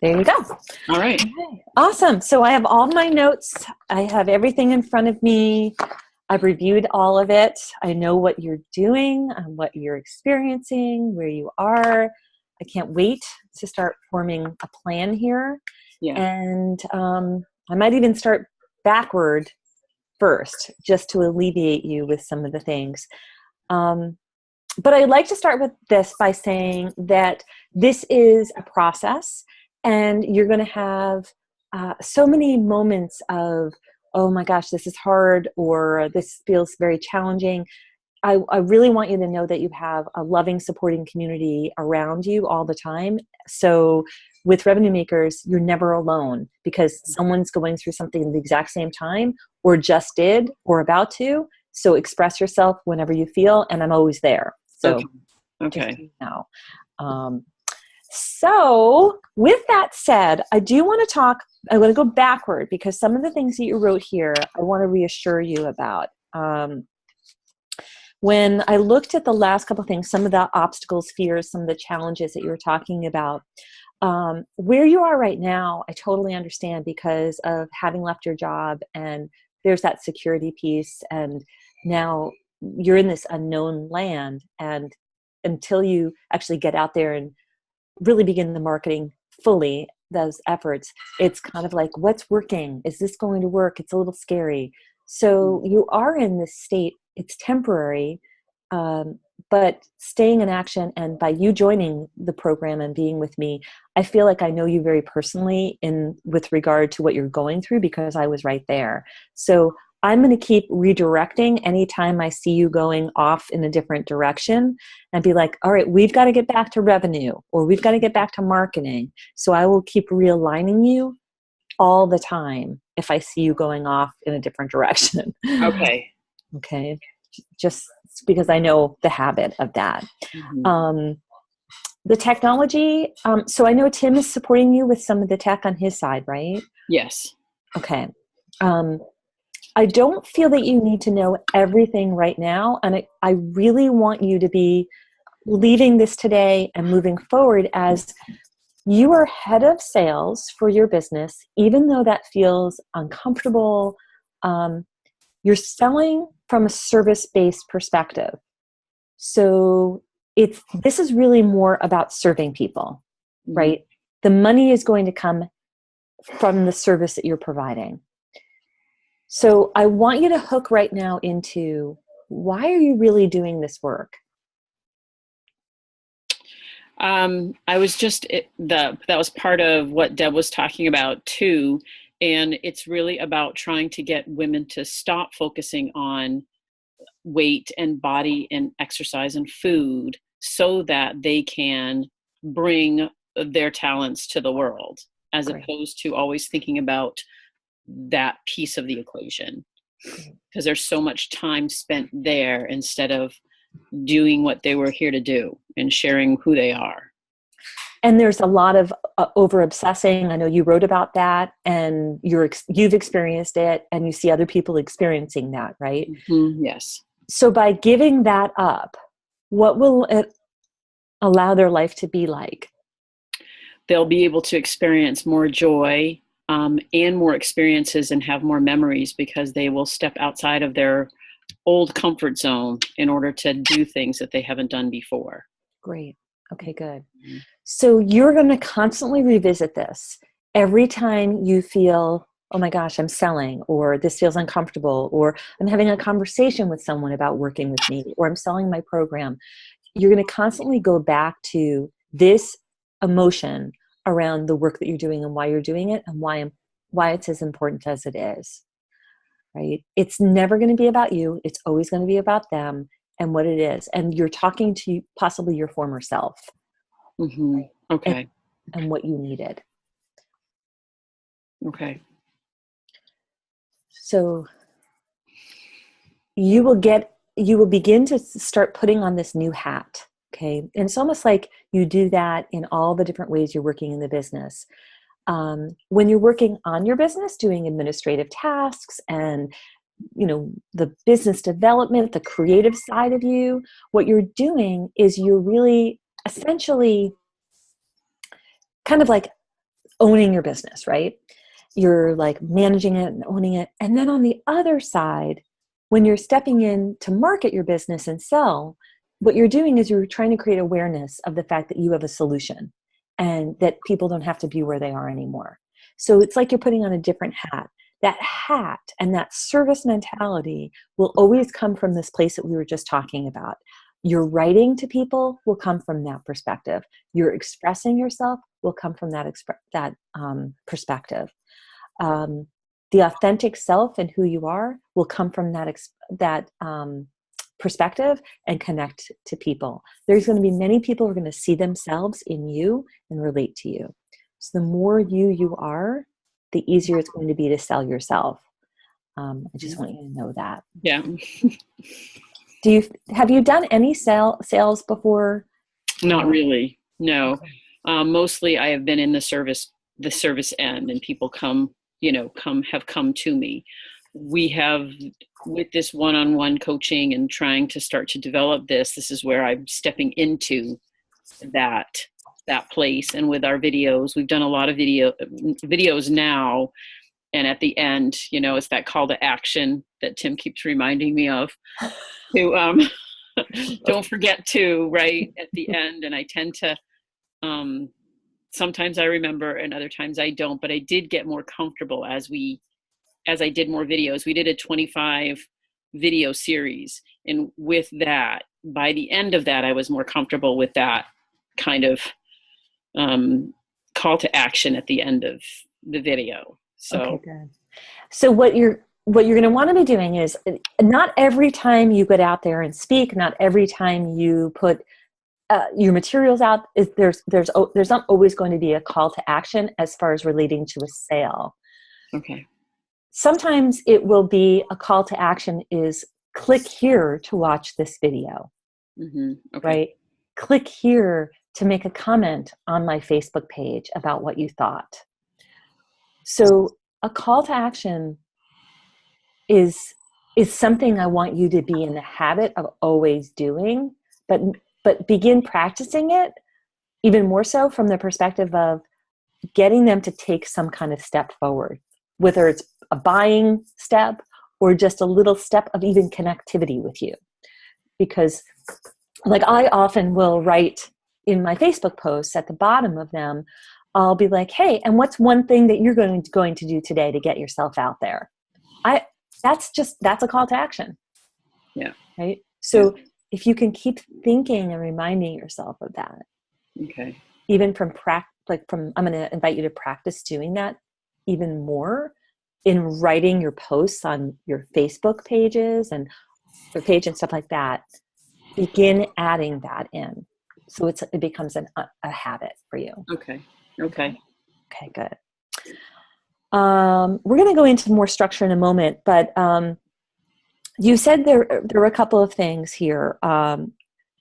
There you go. All right. Okay. Awesome. So I have all my notes. I have everything in front of me. I've reviewed all of it. I know what you're doing and what you're experiencing, where you are. I can't wait to start forming a plan here. Yeah. And I might even start backward first, just to alleviate you with some of the things. But I'd like to start with this by saying that this is a process, and you're going to have so many moments of, oh my gosh, this is hard, or this feels very challenging. I really want you to know that you have a loving, supporting community around you all the time. So with Revenue Makers, you're never alone, because someone's going through something at the exact same time, or just did, or about to. So express yourself whenever you feel, and I'm always there. So okay. just so you know. So with that said, I do want to talk, I'm going to go backward, because some of the things that you wrote here, I want to reassure you about. When I looked at the last couple of things, some of the obstacles, fears, some of the challenges that you were talking about, where you are right now, I totally understand, because of having left your job, and there's that security piece, and now you're in this unknown land, and until you actually get out there and really begin the marketing fully, those efforts, it's kind of like, what's working? Is this going to work? It's a little scary. So you are in this state. It's temporary, but staying in action, and by you joining the program and being with me, I feel like I know you very personally with regard to what you're going through, because I was right there. So I'm going to keep redirecting anytime I see you going off in a different direction, and be like, all right, we've got to get back to revenue, or we've got to get back to marketing. So I will keep realigning you all the time if I see you going off in a different direction. Okay. Okay. Just because I know the habit of that. Mm-hmm. The technology. So I know Tim is supporting you with some of the tech on his side, right? Yes. Okay. I don't feel that you need to know everything right now. And I really want you to be leaving this today and moving forward as you are head of sales for your business, even though that feels uncomfortable. You're selling from a service-based perspective. So this is really more about serving people, right? Mm-hmm. The money is going to come from the service that you're providing. So I want you to hook right now into, why are you really doing this work? I was just, that was part of what Deb was talking about too. And it's really about trying to get women to stop focusing on weight and body and exercise and food, so that they can bring their talents to the world, as Great. Opposed to always thinking about that piece of the equation. Because there's so much time spent there instead of doing what they were here to do and sharing who they are. And there's a lot of over obsessing. I know you wrote about that, and you've experienced it, and you see other people experiencing that, right? Mm-hmm. Yes. So by giving that up, what will it allow their life to be like? They'll be able to experience more joy and more experiences, and have more memories, because they will step outside of their old comfort zone in order to do things that they haven't done before. Great. Okay, good. Mm-hmm. So you're going to constantly revisit this every time you feel, oh my gosh, I'm selling, or this feels uncomfortable, or I'm having a conversation with someone about working with me, or I'm selling my program. You're going to constantly go back to this emotion around the work that you're doing, and why you're doing it, and why it's as important as it is, right? It's never going to be about you. It's always going to be about them and what it is. And you're talking to possibly your former self. Mm-hmm. Okay. And what you needed. Okay. So you will begin to start putting on this new hat. Okay. And it's almost like you do that in all the different ways you're working in the business. When you're working on your business, doing administrative tasks and, the business development, the creative side of you, what you're doing is you're really essentially kind of like owning your business, right? You're like managing it and owning it. And then on the other side, when you're stepping in to market your business and sell, what you're doing is you're trying to create awareness of the fact that you have a solution and that people don't have to be where they are anymore. So it's like you're putting on a different hat. That hat and that service mentality will always come from this place that we were just talking about. Your writing to people will come from that perspective. Your expressing yourself will come from that perspective. The authentic self and who you are will come from that perspective and connect to people. There's going to be many people who are going to see themselves in you and relate to you. So the more you are, the easier it's going to be to sell yourself. I just want you to know that. Yeah. Have you done any sales before? Not really. No. Okay. Mostly I have been in the service end, and people have come to me. We have, with this one-on-one coaching and trying to start to develop this is where I'm stepping into that place. And with our videos, we've done a lot of videos now. And at the end, it's that call to action that Tim keeps reminding me of. To don't forget to, right at the end. And I tend to, sometimes I remember and other times I don't, but I did get more comfortable as I did more videos. We did a 25 video series. And with that, by the end of that, I was more comfortable with that kind of call to action at the end of the video. So, okay, good. So what you're going to want to be doing is, not every time you get out there and speak, not every time you put your materials out, there's not always going to be a call to action as far as relating to a sale. Okay. Sometimes it will be a call to action is click here to watch this video. Mm-hmm. Okay. Right? Click here to make a comment on my Facebook page about what you thought. So a call to action is something I want you to be in the habit of always doing, but begin practicing it even more so from the perspective of getting them to take some kind of step forward, whether it's a buying step or just a little step of even connectivity with you. Because like I often will write in my Facebook posts at the bottom of them, I'll be like, hey, and what's one thing that you're going to do today to get yourself out there? That's a call to action. Yeah. Right. So if you can keep thinking and reminding yourself of that. Okay. Even I'm going to invite you to practice doing that even more in writing your posts on your Facebook pages and your page and stuff like that. Begin adding that in. So it becomes a habit for you. Okay, good. We're going to go into more structure in a moment, but you said there were a couple of things here.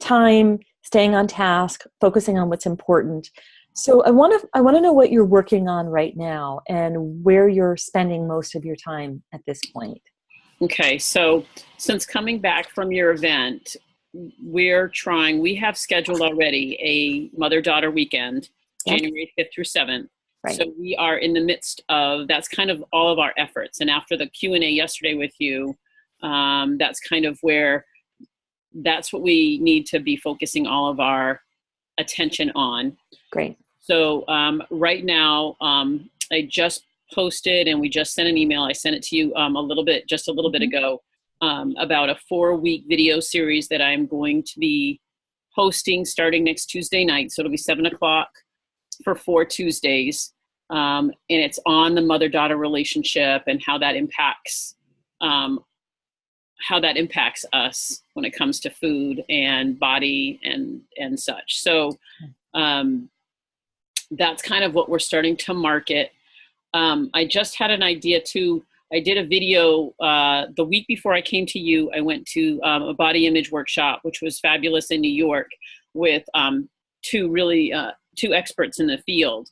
Time, staying on task, focusing on what's important. So I want to know what you're working on right now and where you're spending most of your time at this point. Okay, so since coming back from your event, we have scheduled already a mother-daughter weekend, January 5th through 7th. Right. So we are in the midst of, that's kind of all of our efforts. And after the Q&A yesterday with you, that's kind of that's what we need to be focusing all of our attention on. Great. So right now, I just posted and we just sent an email. I sent it to you a little bit ago. About a 4-week video series that I'm going to be hosting starting next Tuesday night. So it'll be 7:00 for 4 Tuesdays. And it's on the mother-daughter relationship and how that impacts us when it comes to food and body and such. So that's kind of what we're starting to market. I just had an idea too. I did a video the week before I came to you. I went to a body image workshop, which was fabulous in New York with two experts in the field.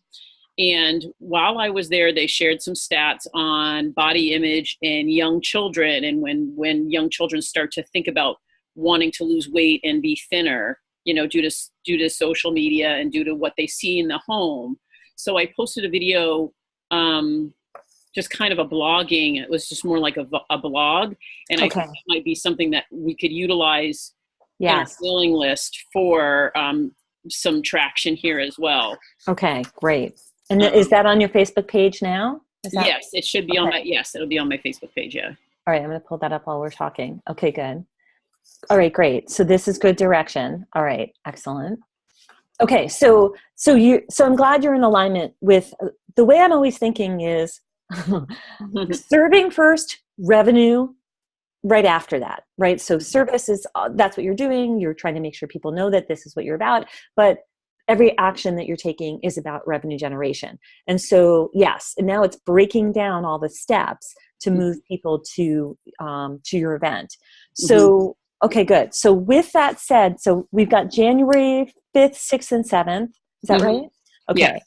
And while I was there, they shared some stats on body image in young children. And when young children start to think about wanting to lose weight and be thinner, due to social media and due to what they see in the home. So I posted a video, just kind of a blogging. It was just more like a blog. And I Okay. think that might be something that we could utilize in our Yes. mailing list for some traction here as well. Okay, great. And is that on your Facebook page now? Is that? Yes, it should be on my, yes, it'll be on my Facebook page. Yeah. All right, I'm going to pull that up while we're talking. Okay, good. All right, great. So this is good direction. All right, excellent. Okay, so I'm glad you're in alignment with the way I'm always thinking is serving first, revenue right after that, right? So service is, that's what you're doing. You're trying to make sure people know that this is what you're about, but every action that you're taking is about revenue generation. And so, yes, and now it's breaking down all the steps to move people to your event. So, okay, good. So with that said, so we've got January 5th, 6th, and 7th. Is that right? Okay. Yeah.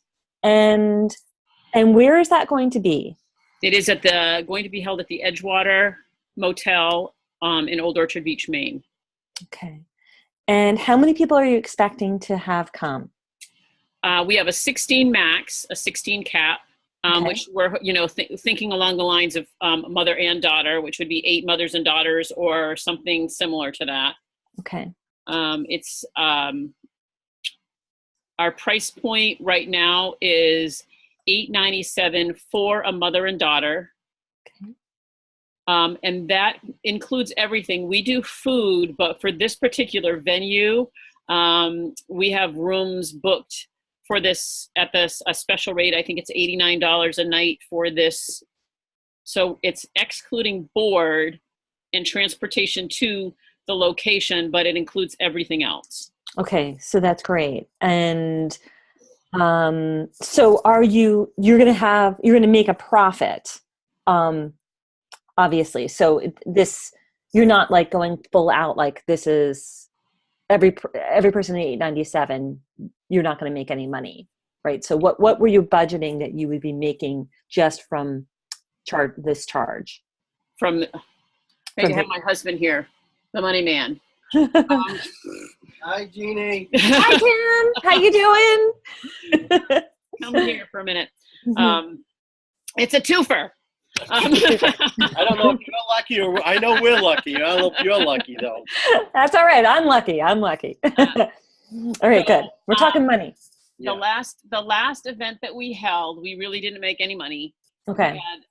And where is that going to be? It is going to be held at the Edgewater Motel in Old Orchard Beach, Maine. Okay. And how many people are you expecting to have come? We have a 16 max, a 16 cap, which we're thinking along the lines of mother and daughter, which would be 8 mothers and daughters or something similar to that. Okay. It's our price point right now is $897 for a mother and daughter. Okay. And that includes everything. We do food, but for this particular venue, we have rooms booked for this at a special rate. I think it's $89 a night for this. So it's excluding board and transportation to the location, but it includes everything else. Okay, so that's great. And so you're going to make a profit, obviously. So you're not like going full out, like this is every person at 897, you're not going to make any money, right? So what were you budgeting that you would be making just from this charge? I have my husband here, the money man. Hi, Jeannie. Hi, Tim. How you doing? Come here for a minute. It's a twofer. I don't know if you're lucky or I know we're lucky. I don't know if you're lucky though. That's all right. I'm lucky. All right, good. We're talking money. The last event that we held, we really didn't make any money. Okay. We had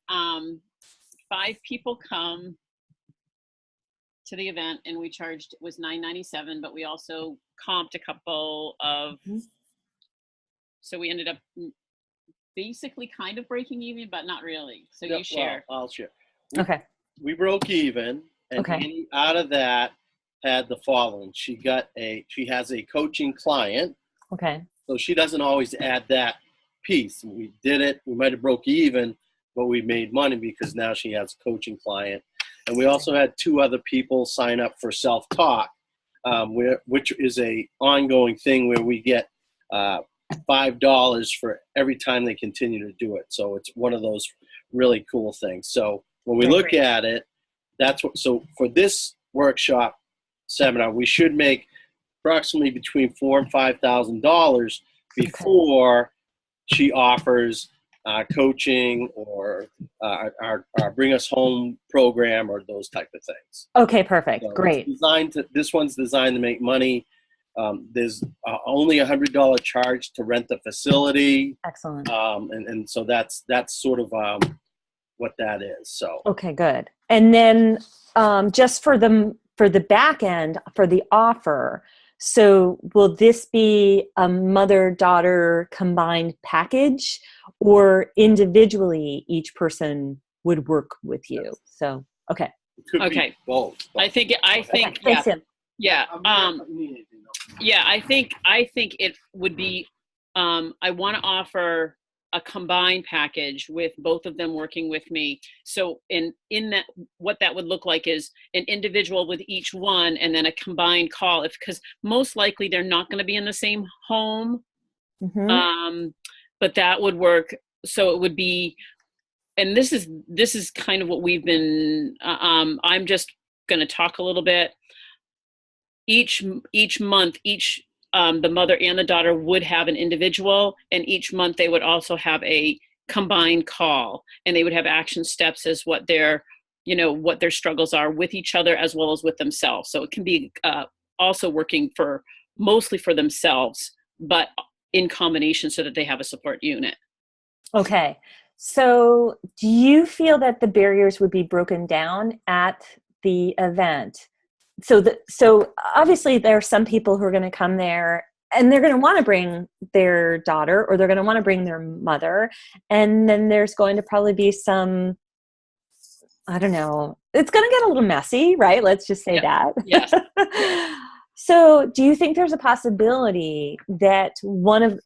5 people come to the event, and we charged, it was $997, but we also comped a couple of, so we ended up basically kind of breaking even, but not really. So you share. Well, I'll share. We broke even, and Annie out of that had the following. She has a coaching client. Okay. So she doesn't always add that piece. We did it. We might have broke even, but we made money because now she has a coaching client. And we also had 2 other people sign up for self-talk, which is a ongoing thing where we get $5 for every time they continue to do it. So it's one of those really cool things. So when we look at it, so for this workshop seminar, we should make approximately between $4,000 and $5,000 before she offers coaching or our Bring Us Home program or those type of things. Okay, perfect. So great. This one's designed to make money. There's only $100 charge to rent the facility. Excellent. And so that's sort of what that is. So okay, good. And then just for the back end for the offer. So will this be a mother-daughter combined package, or individually each person would work with you? So, okay. It could be both. I think Thanks, Tim. yeah. Yeah, I think it would be, I want to offer a combined package with both of them working with me. So in that, what that would look like is an individual with each one, and then a combined call, because most likely they're not going to be in the same home. But that would work. So it would be, and this is kind of what we've been, I'm just going to talk a little bit. Each month, each the mother and the daughter would have an individual, and each month they would also have a combined call, and they would have action steps as what their struggles are with each other as well as with themselves. So it can be also working mostly for themselves, but in combination so that they have a support unit. Okay. So do you feel that the barriers would be broken down at the event? So obviously there are some people who are going to come there and they're going to want to bring their daughter, or they're going to want to bring their mother. And then there's going to probably be some, I don't know, it's going to get a little messy, right? Let's just say that. Yes. So do you think there's a possibility that one of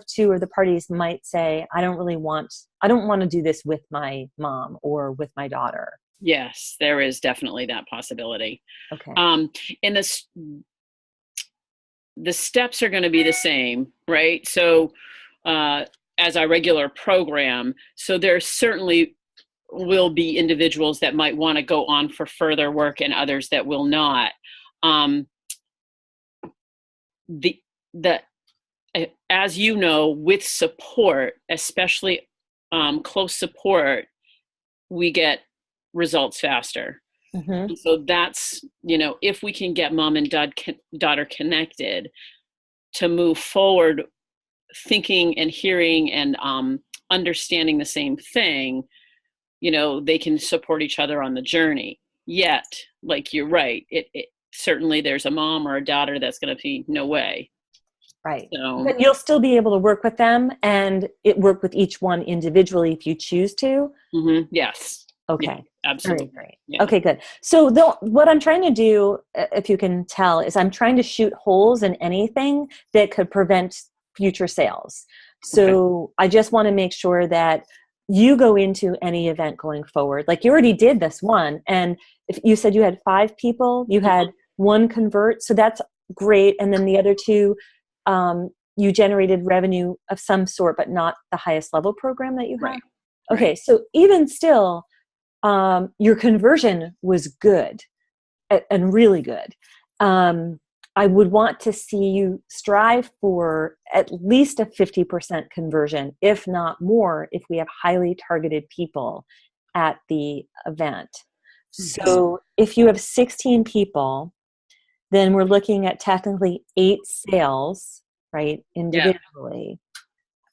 two of the parties might say, I don't want to do this with my mom or with my daughter? Yes, there is definitely that possibility. Okay. And the steps are going to be the same, right? So as our regular program, so there certainly will be individuals that might want to go on for further work and others that will not. As you know, with support, especially close support, we get results faster. Mm-hmm. So that's, if we can get mom and daughter connected to move forward, thinking and hearing and understanding the same thing, they can support each other on the journey. Yet, like you're right, it certainly there's a mom or a daughter that's going to be no way. Right. So, but you'll still be able to work with them and work with each one individually if you choose to. Mm-hmm. Yes. Okay. Yeah, absolutely. Very great. Yeah. Okay, good. So what I'm trying to do, if you can tell, is I'm trying to shoot holes in anything that could prevent future sales. So okay. I just want to make sure that you go into any event going forward. Like you already did this one. And if you said you had 5 people, you had one convert. So that's great. And then the other 2, you generated revenue of some sort, but not the highest level program that you have. Right. Okay. Right. So even still, your conversion was good and really good. I would want to see you strive for at least a 50% conversion, if not more, if we have highly targeted people at the event. So if you have 16 people, then we're looking at technically 8 sales, right, individually.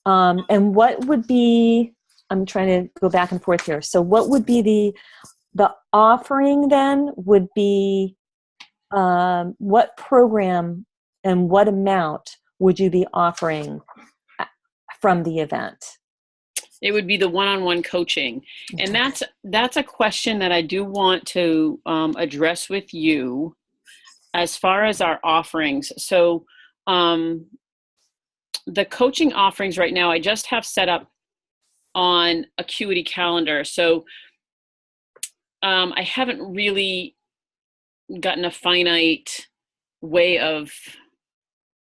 Yeah. And what would be, I'm trying to go back and forth here. So what would be the offering then would be, what program and what amount would you be offering from the event? It would be the one-on-one coaching. Okay. And that's a question that I do want to address with you as far as our offerings. So the coaching offerings right now, I just have set up on Acuity Calendar. So I haven't really gotten a finite way of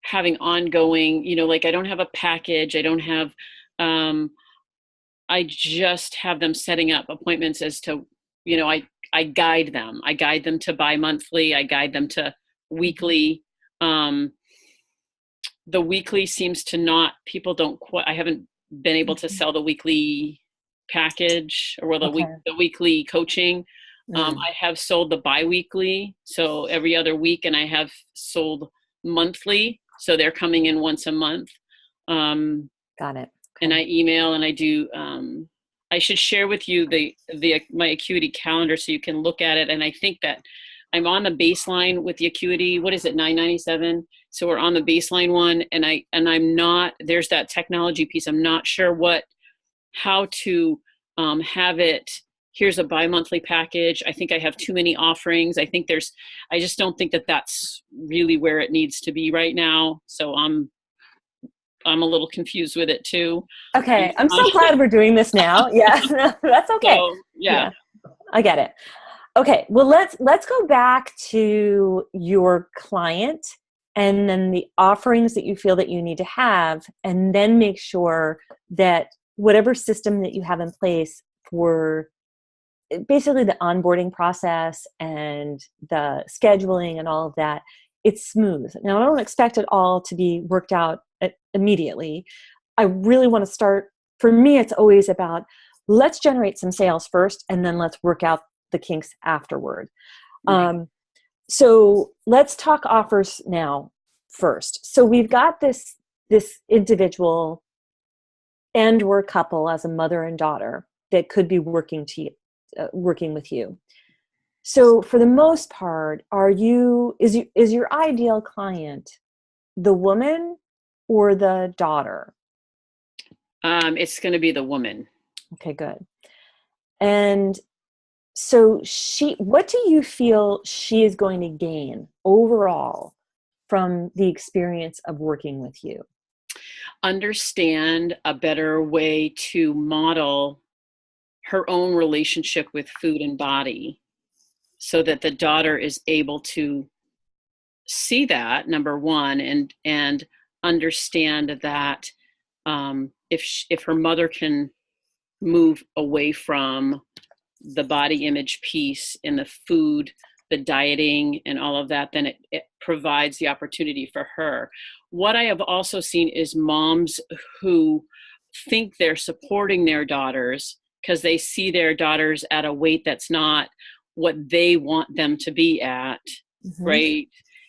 having ongoing, like I don't have a package. I don't have, I just have them setting up appointments as to, I guide them. I guide them to bi-monthly. I guide them to weekly. The weekly seems to not, people don't quite, I haven't been able to sell the weekly package or the weekly coaching. I have sold the bi-weekly, so every other week, and I have sold monthly, so they're coming in once a month. Got it. Okay. And I email and I do, I should share with you my Acuity Calendar so you can look at it. And I think that I'm on the baseline with the Acuity. What is it, $9.97? So we're on the baseline one, and I'm not, there's that technology piece. I'm not sure how to have it. Here's a bi-monthly package. I think I have too many offerings. I just don't think that that's really where it needs to be right now. So I'm a little confused with it too. Okay. I'm so glad we're doing this now. Yeah, that's okay. So, yeah. I get it. Okay. Well, let's go back to your client and then the offerings that you feel that you need to have, and then make sure that whatever system that you have in place for basically the onboarding process and the scheduling and all of that it's smooth. Now, I don't expect it all to be worked out immediately. I really want to start, for me, it's always about, let's generate some sales first, and then let's work out the kinks afterward. So let's talk offers now first. So we've got this individual and or couple as a mother and daughter that could be working with you. So for the most part, is your ideal client the woman or the daughter? It's going to be the woman. Okay, good. And so what do you feel she is going to gain overall from the experience of working with you? Understand a better way to model her own relationship with food and body, so that the daughter is able to see that, number one, and understand that if her mother can move away from the body image piece and the food, the dieting and all of that, then it provides the opportunity for her. What I have also seen is moms who think they're supporting their daughters because they see their daughters at a weight that's not what they want them to be at, right?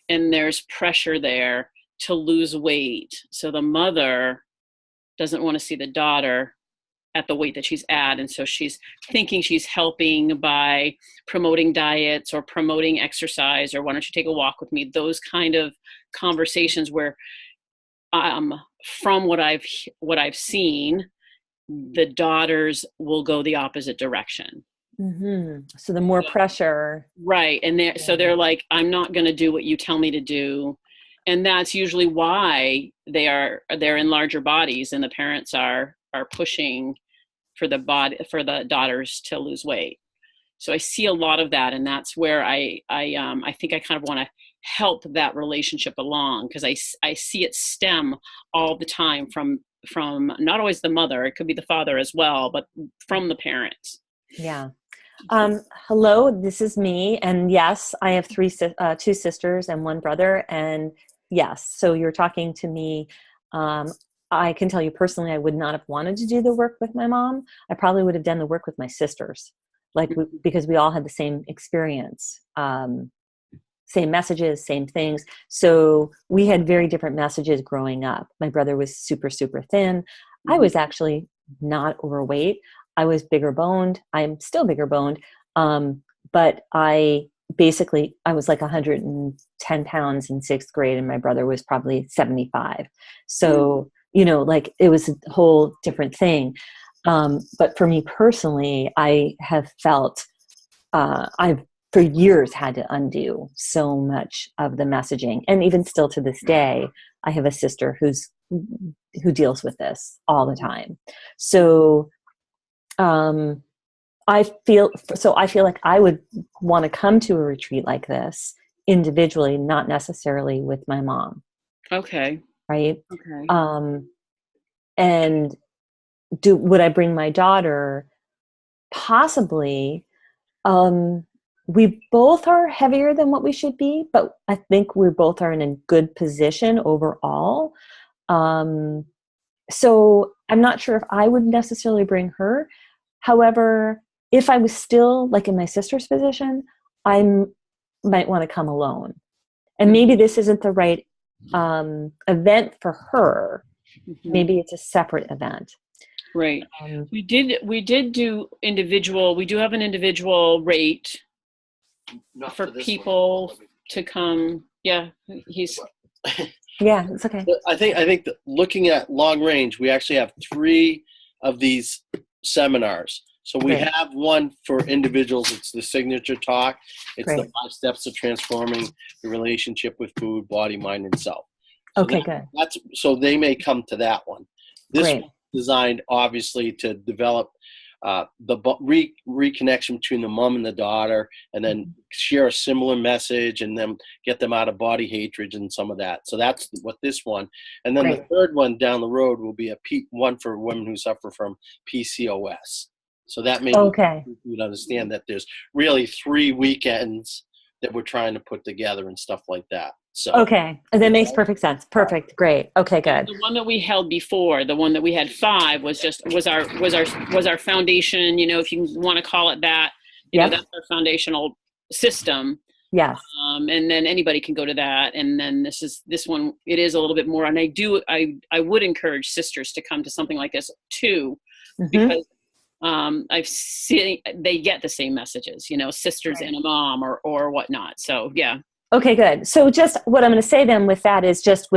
And there's pressure there to lose weight. So the mother doesn't want to see the daughter at the weight that she's at. And so she's thinking she's helping by promoting diets or promoting exercise, or why don't you take a walk with me? Those kind of conversations where from what I've seen, the daughters will go the opposite direction. So the more pressure. Right. And so they're like, I'm not going to do what you tell me to do. And that's usually why they're in larger bodies, and the parents are pushing for the daughters to lose weight. So I see a lot of that, and that's where I think I kind of want to help that relationship along, because I see it stem all the time from not always the mother, it could be the father as well, but from the parents. Yeah. Hello, this is me, and yes, I have two sisters and one brother, and yes, so you're talking to me. I can tell you personally, I would not have wanted to do the work with my mom. I probably would have done the work with my sisters, because we all had the same experience, same messages, same things. So we had very different messages growing up. My brother was super, super thin. I was actually not overweight. I was bigger boned. I'm still bigger boned. But I was like 110 pounds in 6th grade, and my brother was probably 75. So, it was a whole different thing. But for me personally, I have felt, I've for years had to undo so much of the messaging. And even still to this day, I have a sister who deals with this all the time. So, I feel like I would want to come to a retreat like this individually, not necessarily with my mom. Okay. Right. Okay. And would I bring my daughter? Possibly. We both are heavier than what we should be, but I think we both are in a good position overall. So I'm not sure if I would necessarily bring her. However, if I was still like in my sister's position, I might want to come alone. And maybe this isn't the right event for her. Maybe it's a separate event. Right. We did do individual. We do have an individual rate for people to come. Yeah, yeah, it's okay. I think that looking at long range, we actually have 3 of these seminars. So we have one for individuals. It's the signature talk. It's the 5 steps to transforming the relationship with food, body, mind, and self. So good. So they may come to that one. This one is designed obviously to develop the reconnection between the mom and the daughter, and then share a similar message, and then get them out of body hatred and some of that. So that's what this one. And then the third one down the road will be one for women who suffer from PCOS. So that may you understand that there's really 3 weekends that we're trying to put together and stuff like that. So Okay. That makes perfect sense. Perfect. Great. Okay, good. The one that we held before, the one that we had 5 was our foundation, if you want to call it that, Yep. that's our foundational system. Yes. And then anybody can go to that. And then this one, it is a little bit more. And I would encourage sisters to come to something like this too, because I've seen they get the same messages, sisters and a mom or whatnot. So yeah. Okay, good. So just what I'm going to say then with that is just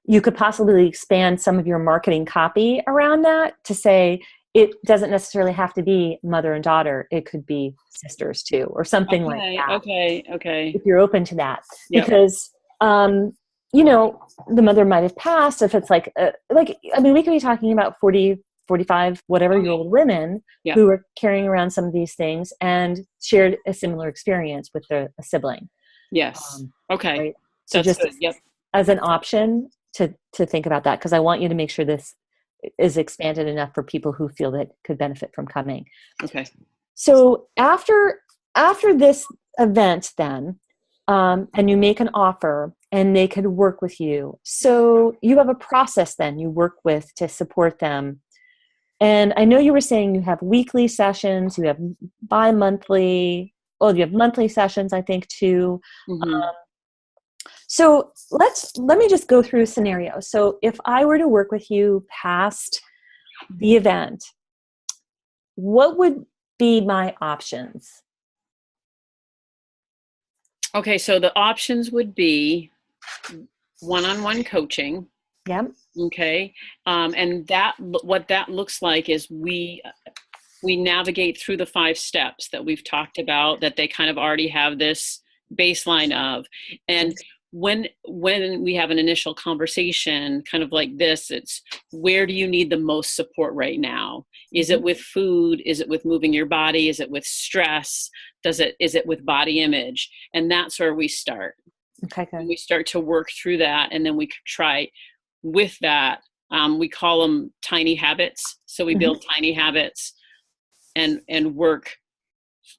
you could possibly expand some of your marketing copy around that to say it doesn't necessarily have to be mother and daughter. It could be sisters too, or something like that. Okay. If you're open to that, Yep. because, the mother might have passed. If it's we could be talking about 40, 45, whatever year old women who are carrying around some of these things and shared a similar experience with a sibling. Yes. Okay. Right? So That's just good. Yep. as an option to think about that, because I want you to make sure this is expanded enough for people who feel that could benefit from coming. Okay. So after this event then, and you make an offer and they could work with you. So you have a process then you work with to support them. And I know you were saying you have weekly sessions, you have bi-monthly, you have monthly sessions, I think, too. So let me just go through a scenario. So if I were to work with you past the event, what would be my options? Okay, so the options would be one-on-one coaching. Yep. Okay, and what that looks like is we navigate through the 5 steps that we've talked about that they kind of already have this baseline of. And when we have an initial conversation kind of like this, it's where do you need the most support right now? Is it with food? Is it with moving your body? Is it with stress? Is it with body image? And that's where we start. Okay, good. And we start to work through that, and then we try with that. We call them tiny habits. So we build tiny habits and work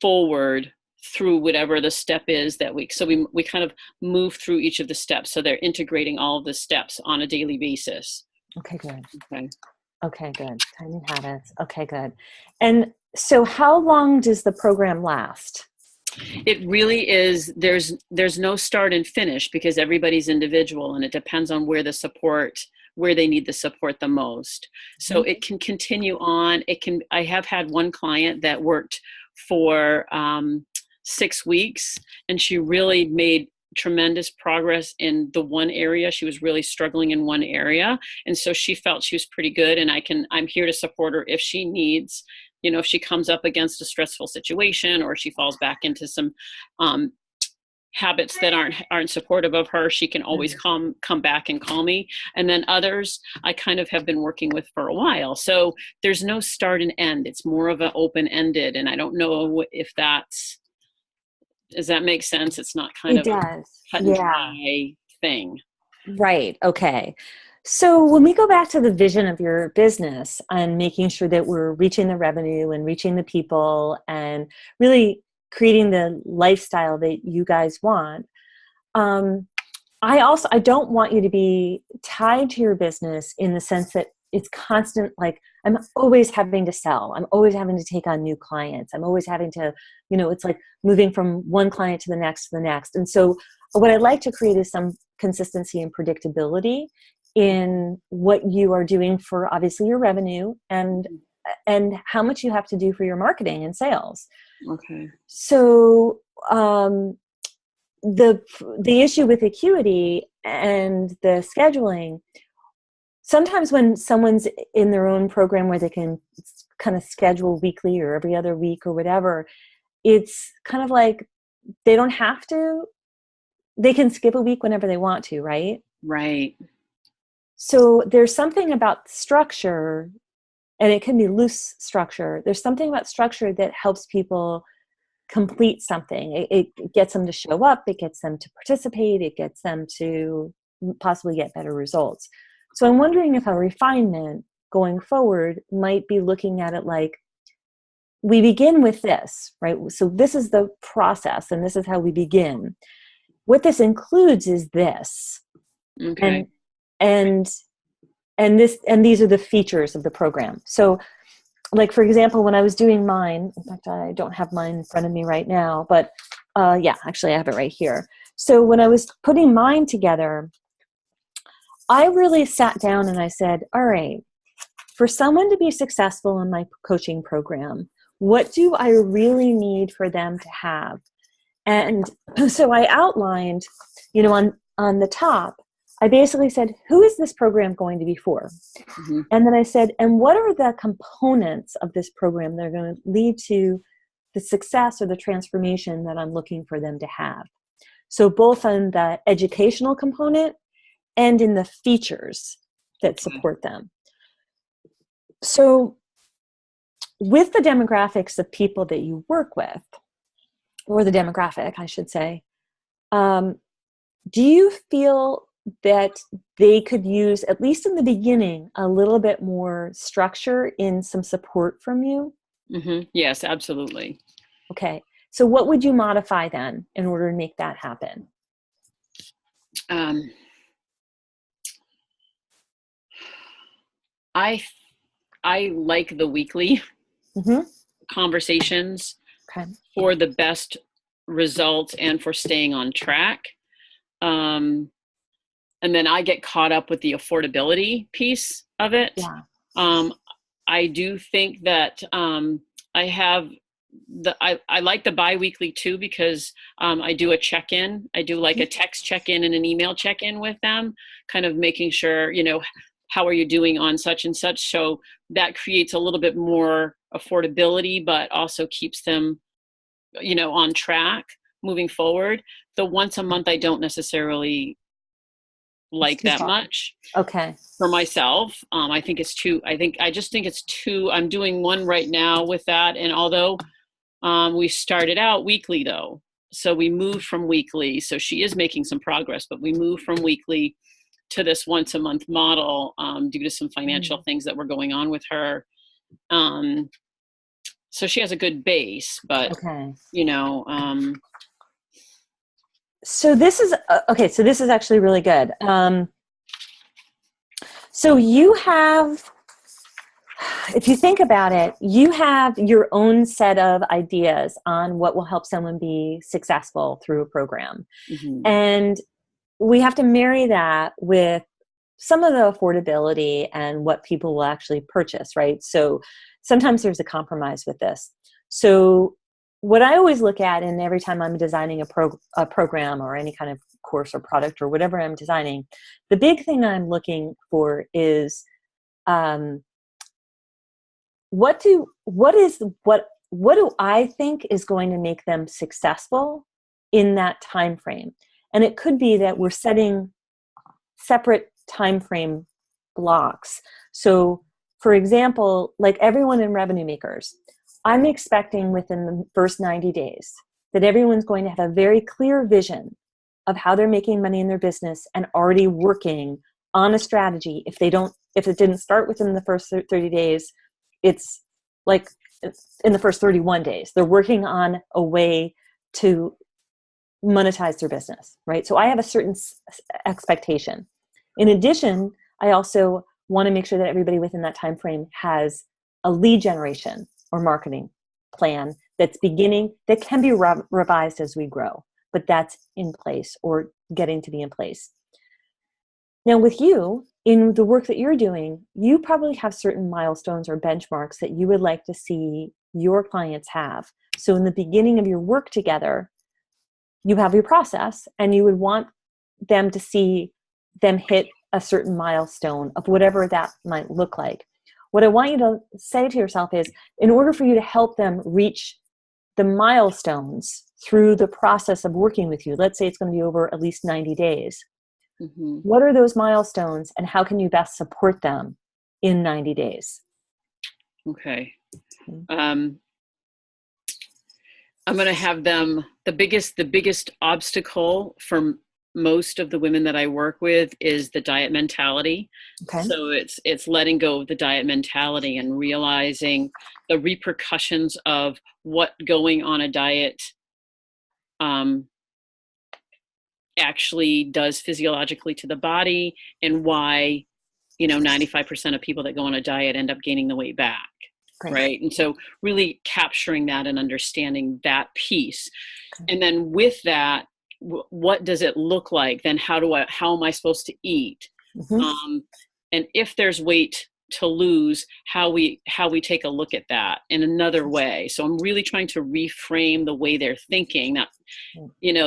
forward through whatever the step is that week. So we kind of move through each of the steps. So they're integrating all of the steps on a daily basis. Okay, good. Okay, good. Tiny habits. Okay, good. And so how long does the program last? It really is, there's no start and finish because everybody's individual, and it depends on where they need the support the most. So it can continue on. I have had one client that worked for 6 weeks, and she really made tremendous progress in the one area. She was really struggling in one area. And so she felt she was pretty good, and I'm here to support her if she needs, if she comes up against a stressful situation or she falls back into some habits that aren't supportive of her, she can always come back and call me. And then others I kind of have been working with for a while. So there's no start and end. It's more of an open-ended. And I don't know if does that make sense? It's not kind of a cut and dry thing. Right. Okay. So when we go back to the vision of your business and making sure that we're reaching the revenue and reaching the people and really creating the lifestyle that you guys want, I don't want you to be tied to your business in the sense that it's constant, like I'm always having to sell. I'm always having to take on new clients. I'm always having to, it's like moving from one client to the next. And so what I'd like to create is some consistency and predictability in what you are doing for obviously your revenue and how much you have to do for your marketing and sales. Okay. So the issue with Acuity and the scheduling, sometimes when someone's in their own program where they can kind of schedule weekly or every other week or whatever, it's kind of like they don't have to. They can skip a week whenever they want to, right? Right. So there's something about structure, and it can be loose structure. There's something about structure that helps people complete something. It gets them to show up. It gets them to participate. It gets them to possibly get better results. So I'm wondering if a refinement going forward might be looking at it like, we begin with this, right? So this is the process, and this is how we begin. what this includes is this. Okay. And these are the features of the program. So like, for example, when I was doing mine, in fact, I don't have mine in front of me right now, but yeah, actually I have it right here. So when I was putting mine together, I really sat down and I said, all right, for someone to be successful in my coaching program, what do I really need for them to have? And so I outlined, on the top, I basically said, who is this program going to be for? Mm-hmm. And then I said, and what are the components of this program that are going to lead to the success or the transformation that I'm looking for them to have? So both on the educational component and in the features that support them. So with the demographics of people that you work with, or the demographic, I should say, do you feel that they could use, at least in the beginning, a little bit more structure in some support from you? Mm-hmm. Yes, absolutely. Okay. So what would you modify then in order to make that happen? I like the weekly conversations for the best results and for staying on track. And then I get caught up with the affordability piece of it. Yeah. I do think that I have I like the bi-weekly too, because I do a check-in. I do like a text check-in and an email check-in with them, kind of making sure, how are you doing on such and such? So that creates a little bit more affordability, but also keeps them, on track moving forward. The once a month, I don't necessarily like that much. Okay. For myself, I just think it's too, I'm doing one right now with that. And although we started out weekly though, so we moved from weekly. So she is making some progress, but we moved from weekly to this once a month model due to some financial things that were going on with her. So she has a good base, but so this is okay. So this is actually really good. So you have, if you think about it, you have your own set of ideas on what will help someone be successful through a program. Mm-hmm. And we have to marry that with some of the affordability and what people will actually purchase, right? So sometimes there's a compromise with this. So what I always look at, and every time I'm designing a program or any kind of course or product or whatever I'm designing, the big thing I'm looking for is what do I think is going to make them successful in that time frame? And it could be that we're setting separate time frame blocks. So for example, like everyone in Revenue Makers, I'm expecting within the first 90 days that everyone's going to have a very clear vision of how they're making money in their business and already working on a strategy. If it didn't start within the first 30 days, it's like in the first 31 days, they're working on a way to monetize their business, right? So I have a certain expectation. In addition, I also want to make sure that everybody within that time frame has a lead generation or marketing plan that's beginning, that can be revised as we grow, but that's in place or getting to be in place. Now with you, in the work that you're doing, you probably have certain milestones or benchmarks that you would like to see your clients have. So in the beginning of your work together, you have your process and you would want them to see them hit a certain milestone of whatever that might look like. What I want you to say to yourself is, in order for you to help them reach the milestones through the process of working with you, let's say it's going to be over at least 90 days. Mm-hmm. What are those milestones and how can you best support them in 90 days? Okay. I'm going to have them, the biggest obstacle for most of the women that I work with is the diet mentality. Okay. So it's letting go of the diet mentality and realizing the repercussions of what going on a diet actually does physiologically to the body, and why, 95% of people that go on a diet end up gaining the weight back. Great. Right. And so really capturing that and understanding that piece. Okay. And then with that, what does it look like? Then how am I supposed to eat? Mm-hmm. And if there's weight to lose, how we take a look at that in another way. So I'm really trying to reframe the way they're thinking, that,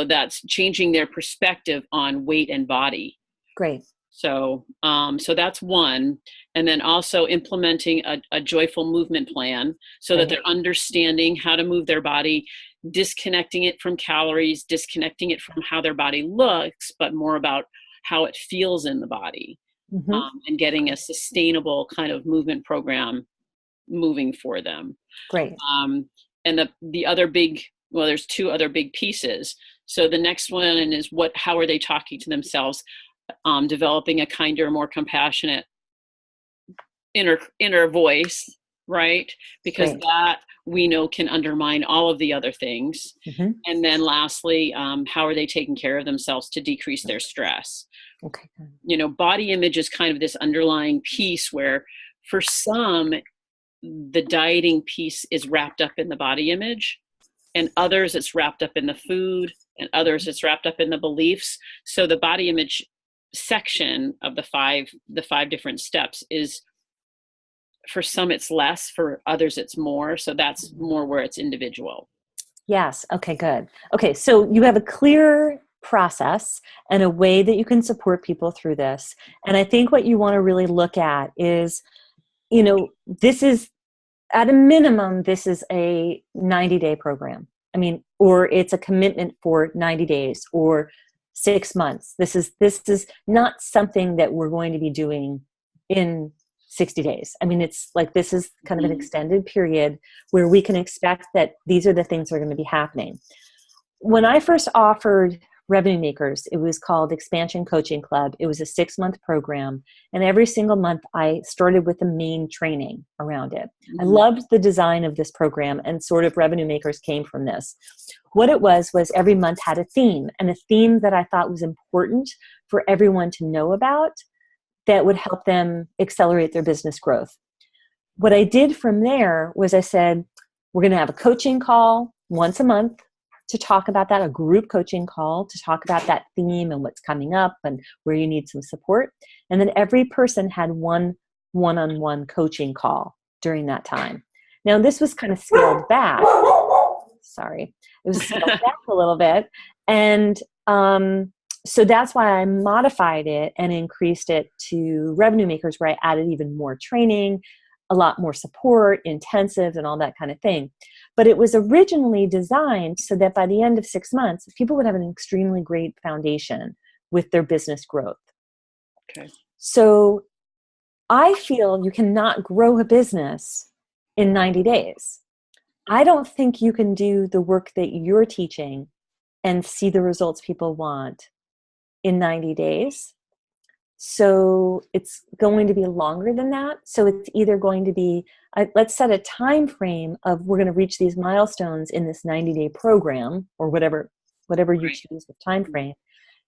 that's changing their perspective on weight and body. Great. So that's one. And then also implementing a joyful movement plan, so that they're understanding how to move their body, disconnecting it from calories, disconnecting it from how their body looks, but more about how it feels in the body. Mm-hmm. And getting a sustainable kind of movement program moving for them. Great. And the other there's two other big pieces. So the next one is how are they talking to themselves? Developing a kinder, more compassionate inner voice, right? Because that we know can undermine all of the other things. Mm-hmm. And then lastly, how are they taking care of themselves to decrease their stress? Okay. Body image is kind of this underlying piece where for some, the dieting piece is wrapped up in the body image, and others it's wrapped up in the food, and others it's wrapped up in the beliefs. So the body image section of the five different steps is, for some it's less, for others it's more. So that's more where it's individual. Yes. Okay, good. Okay. So you have a clear process and a way that you can support people through this. And I think what you want to really look at is, this is at a minimum, this is a 90-day program. Or it's a commitment for 90 days or 6 months. This is not something that we're going to be doing in 60 days. It's like, this is kind of an extended period where we can expect that these are the things that are going to be happening. When I first offered Revenue Makers, it was called Expansion Coaching Club. It was a 6-month program. And every single month I started with the main training around it. I loved the design of this program, and sort of Revenue Makers came from this. What it was every month had a theme, and a theme that I thought was important for everyone to know about that would help them accelerate their business growth. What I did from there was I said, we're going to have a coaching call once a month to talk about that, a group coaching call to talk about that theme and what's coming up and where you need some support. And then every person had one-on-one coaching call during that time. Now, this was kind of scaled back. Sorry. It was scaled back a little bit. And so that's why I modified it and increased it to Revenue Makers, where I added even more training, a lot more support, intensives, and all that kind of thing. But it was originally designed so that by the end of 6 months, people would have an extremely great foundation with their business growth. Okay. So I feel you cannot grow a business in 90 days. I don't think you can do the work that you're teaching and see the results people want in 90 days. So it's going to be longer than that. So it's either going to be, let's set a time frame of, we're going to reach these milestones in this 90-day program, or whatever you choose with time frame.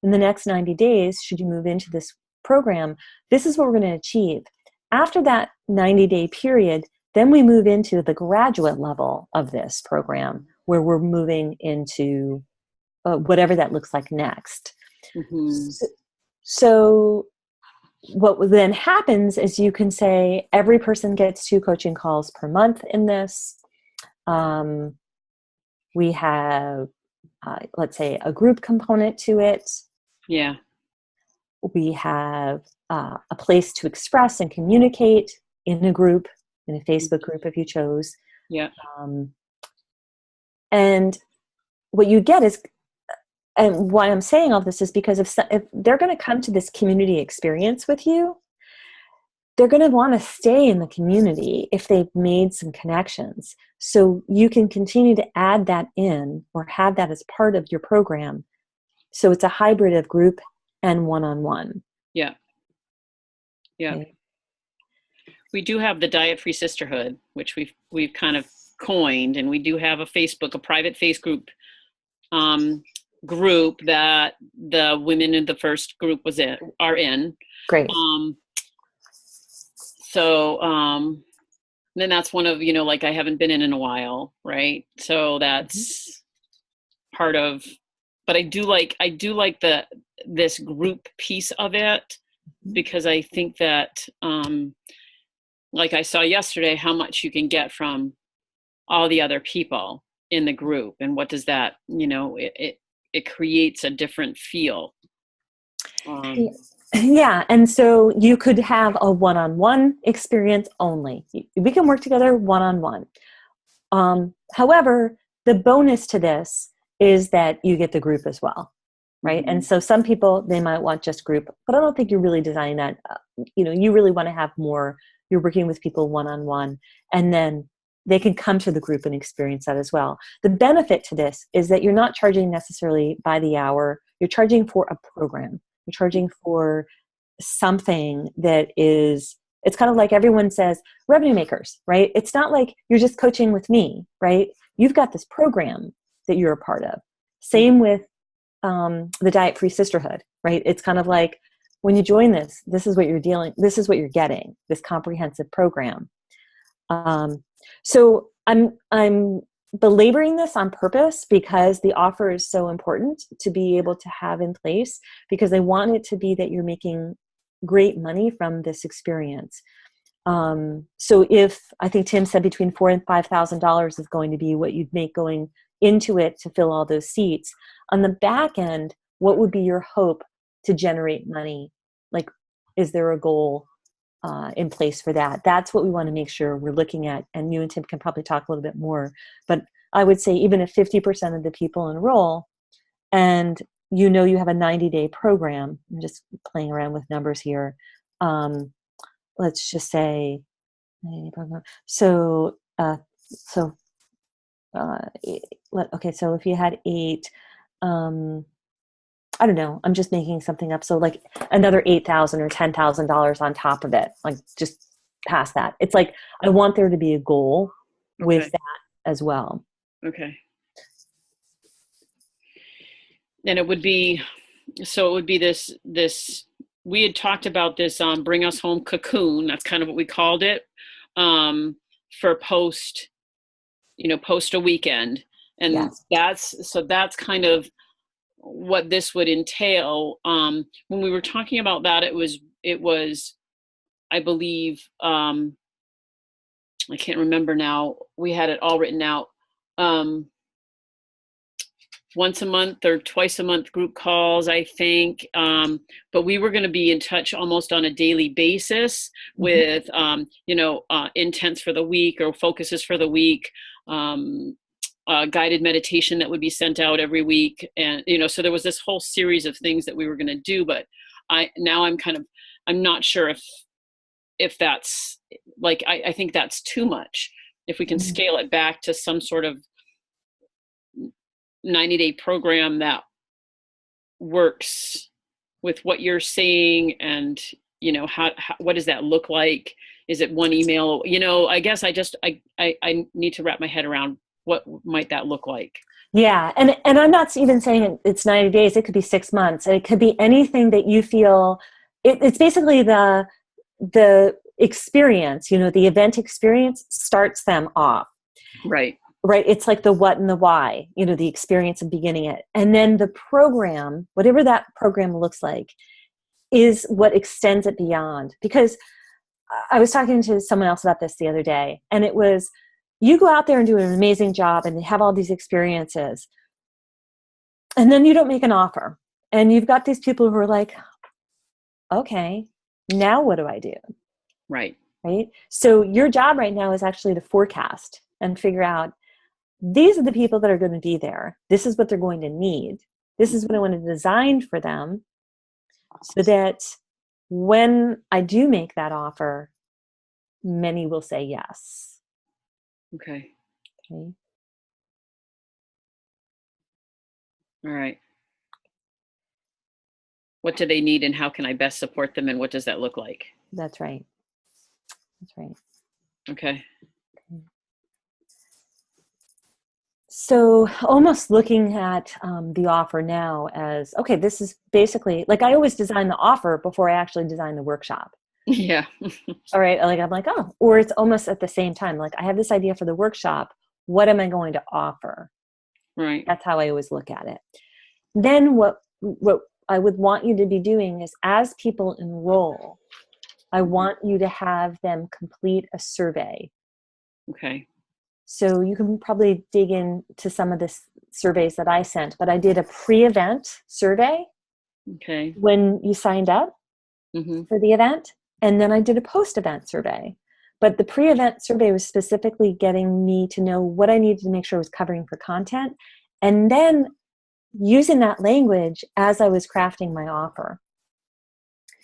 In the next 90 days, should you move into this program, this is what we're going to achieve. After that 90-day period, then we move into the graduate level of this program, where we're moving into whatever that looks like next. Mm-hmm. So what then happens is you can say every person gets 2 coaching calls per month in this. We have, let's say, a group component to it. Yeah. We have a place to express and communicate in a group, in a Facebook group if you chose. Yeah. And what you get is, and why I'm saying all this is because if they're going to come to this community experience with you, they're going to want to stay in the community if they've made some connections. So you can continue to add that in or have that as part of your program. So it's a hybrid of group and one-on-one. Yeah. Yeah. Okay. We do have the Diet-Free Sisterhood, which we've kind of coined, and we do have a private face group group that the women in the first group are in. Great. Then that's one of, like I haven't been in a while, right? So that's part of, but I do like this group piece of it, because I think that, like I saw yesterday, how much you can get from all the other people in the group, and what does that, it creates a different feel. Yeah, and so you could have a one-on-one experience only. We can work together one-on-one. However, the bonus to this is that you get the group as well, right? Mm-hmm. And so some people, they might want just group, but I don't think you're really designing that. You really want to have more. You're working with people one-on-one, and then they can come to the group and experience that as well. The benefit to this is that you're not charging necessarily by the hour. You're charging for a program. You're charging for something that is, it's kind of like everyone says, revenue makers, right? It's not like you're just coaching with me, right? You've got this program that you're a part of. Same with the Diet-Free Sisterhood, right? It's kind of like when you join this is what you're getting, this comprehensive program. So I'm belaboring this on purpose because the offer is so important to be able to have in place, because I want it to be that you're making great money from this experience. So if I think Tim said between $4,000 and $5,000 is going to be what you'd make going into it to fill all those seats. On the back end, what would be your hope to generate money? Like, is there a goal in place for that? That's what we want to make sure we're looking at. And you and Tim can probably talk a little bit more. But I would say even if 50% of the people enroll, and you have a 90-day program, I'm just playing around with numbers here. Let's just say, so if you had 8, I don't know, I'm just making something up. So like another $8,000 or $10,000 on top of it, like just past that. It's like, I want there to be a goal with that as well. Okay. And it would be this, we had talked about this, Bring Us Home Cocoon. That's kind of what we called it, for post a weekend. And that's kind of what this would entail. When we were talking about that, it was, I believe, I can't remember now. We had it all written out. Once a month or twice a month group calls, I think. But we were going to be in touch almost on a daily basis with, intents for the week or focuses for the week, guided meditation that would be sent out every week. And, so there was this whole series of things that we were going to do, but I'm not sure if that's like, I think that's too much. If we can scale it back to some sort of 90-day program that works with what you're saying, and how what does that look like? Is it one email? I guess I need to wrap my head around what might that look like. Yeah, and I'm not even saying it's 90 days. It could be 6 months. It could be anything that you feel. It's basically the experience. The event experience starts them off. Right. It's like the what and the why, the experience of beginning it. And then the program, whatever that program looks like, is what extends it beyond. Because I was talking to someone else about this the other day, and it was, you go out there and do an amazing job and have all these experiences, and then you don't make an offer. And you've got these people who are like, okay, now what do I do? Right. So your job right now is actually to forecast and figure out, these are the people that are going to be there. This is what they're going to need. This is what I want to design for them, so that when I do make that offer, many will say yes. Okay. All right. What do they need, and how can I best support them, and what does that look like? That's right. Okay. So almost looking at the offer now as, okay, this is basically, like I always design the offer before I actually design the workshop. Yeah. All right. Like I'm like, oh, or it's almost at the same time. Like I have this idea for the workshop. What am I going to offer? Right. That's how I always look at it. Then what I would want you to be doing is, as people enroll, I want you to have them complete a survey. Okay. So you can probably dig into some of the surveys that I sent, but I did a pre-event survey Okay. when you signed up Mm-hmm. for the event, and then I did a post-event survey. But the pre-event survey was specifically getting me to know what I needed to make sure I was covering for content, and then using that language as I was crafting my offer.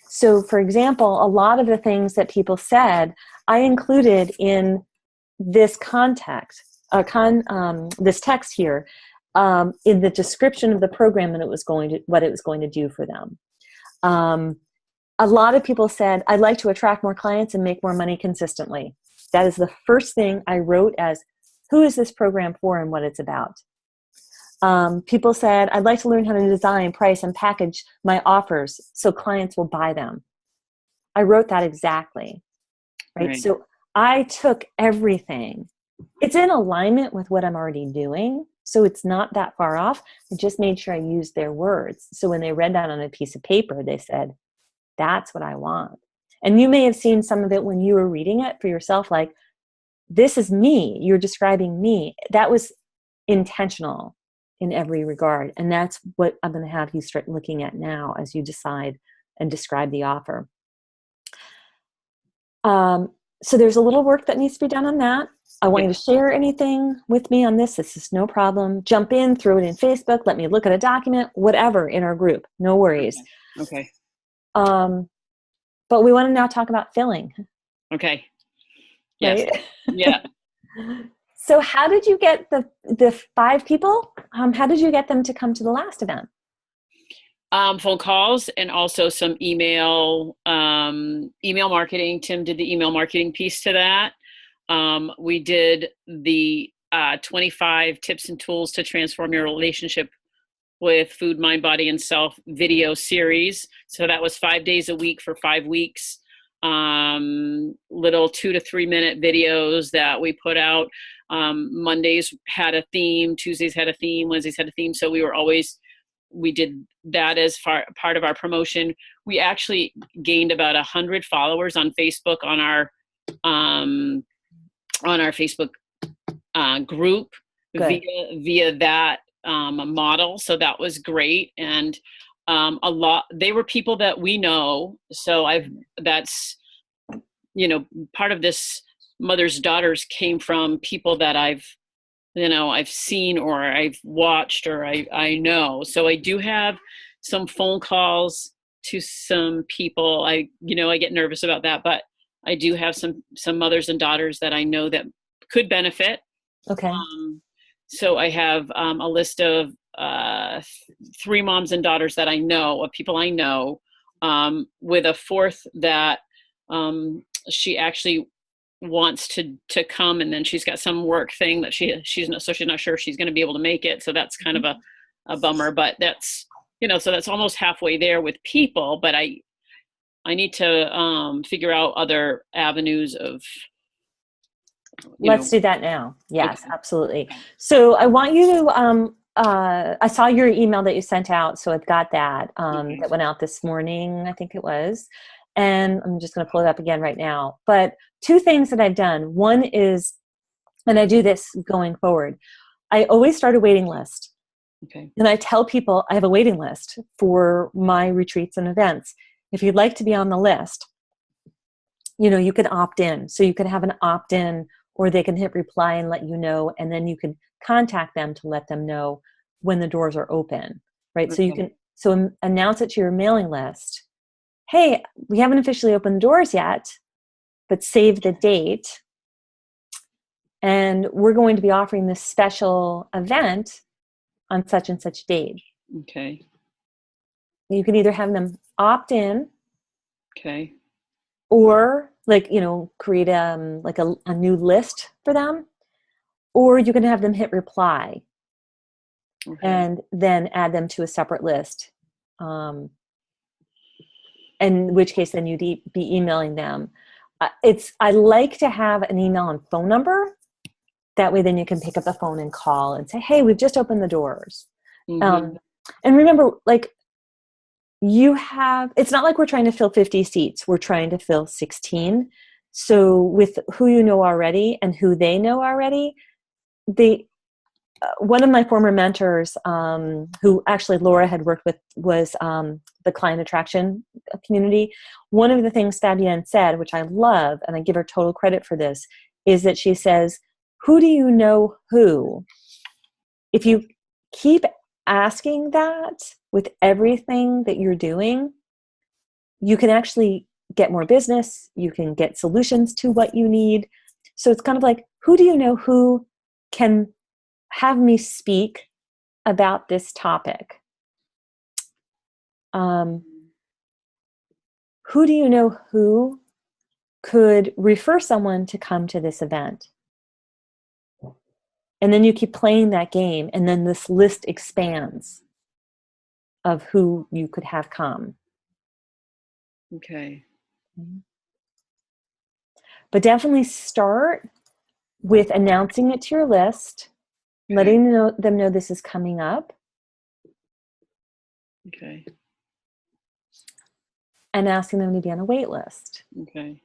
So, for example, a lot of the things that people said, I included in this context, this text here, in the description of the program and what it was going to do for them. A lot of people said, I'd like to attract more clients and make more money consistently. That is the first thing I wrote as, who is this program for and what it's about? People said, I'd like to learn how to design, price, and package my offers so clients will buy them. I wrote that exactly, right? So I took everything. It's in alignment with what I'm already doing, so it's not that far off. I just made sure I used their words. So when they read that on a piece of paper, they said, that's what I want. And you may have seen some of it when you were reading it for yourself, like, this is me. You're describing me. That was intentional in every regard. And that's what I'm going to have you start looking at now as you decide and describe the offer. So there's a little work that needs to be done on that. I want you to share anything with me on this. This is no problem. Jump in, throw it in Facebook, let me look at a document, whatever in our group. No worries. Okay. But we want to now talk about filling. Okay. Yes. Right? Yeah. So how did you get the 5 people? How did you get them to come to the last event? Phone calls and also some email marketing. Tim did the email marketing piece to that. We did the 25 tips and tools to transform your relationship with food, mind, body, and self video series. So that was 5 days a week for 5 weeks. Little 2 to 3 minute videos that we put out. Mondays had a theme, Tuesdays had a theme, Wednesdays had a theme. So we did that as part of our promotion. We actually gained about 100 followers on Facebook on our Facebook group via that model. So that was great. And they were people that we know. So that's, part of this Mother's Daughters came from people that I've seen or I've watched or I know. So I do have some phone calls to some people. I get nervous about that, but I do have some mothers and daughters that I know that could benefit. Okay. So I have a list of 3 moms and daughters that I know, of people I know, with a 4th that she actually wants to come, and then she's got some work thing that she's not sure she's going to be able to make it. So that's kind of a bummer, but that's, so that's almost halfway there with people, but I need to figure out other avenues of, Let's do that now. Yes, okay. Absolutely. So I want you to, I saw your email that you sent out. So I've got that, that went out this morning, I think it was. And I'm just going to pull it up again right now. But 2 things that I've done. One is, and I do this going forward, I always start a waiting list. Okay. And I tell people I have a waiting list for my retreats and events. If you'd like to be on the list, you could opt in. So you could have an opt-in, or they can hit reply and let you know. And then you could contact them to let them know when the doors are open, right? Okay. So you can announce it to your mailing list. Hey, we haven't officially opened the doors yet, but save the date. And we're going to be offering this special event on such and such date. Okay. You can either have them opt in. Okay. Or create a new list for them, or you can have them hit reply. Okay. and then add them to a separate list. In which case then you'd be emailing them. I like to have an email and phone number. That way then you can pick up the phone and call and say, hey, we've just opened the doors. Mm-hmm. And remember, like, it's not like we're trying to fill 50 seats. We're trying to fill 16. So with who you know already and who they know already, one of my former mentors, who actually Laura had worked with, was the client attraction community. One of the things Fabienne said, which I love, and I give her total credit for this, is that she says, who do you know who? If you keep asking that with everything that you're doing, you can actually get more business. You can get solutions to what you need. So it's kind of like, who do you know who can have me speak about this topic? Who do you know who could refer someone to come to this event? And then you keep playing that game, and then this list expands of who you could have come. Okay. But definitely start with announcing it to your list, letting them know this is coming up. Okay. And asking them to be on a wait list. Okay.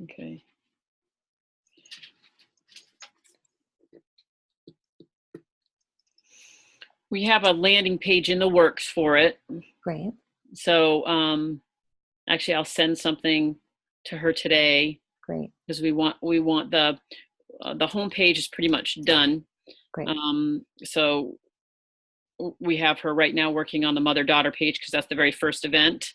Okay. We have a landing page in the works for it. Great. So actually I'll send something to her today. Great. Because we want the homepage is pretty much done. Great. So we have her right now working on the mother-daughter page, because that's the very first event.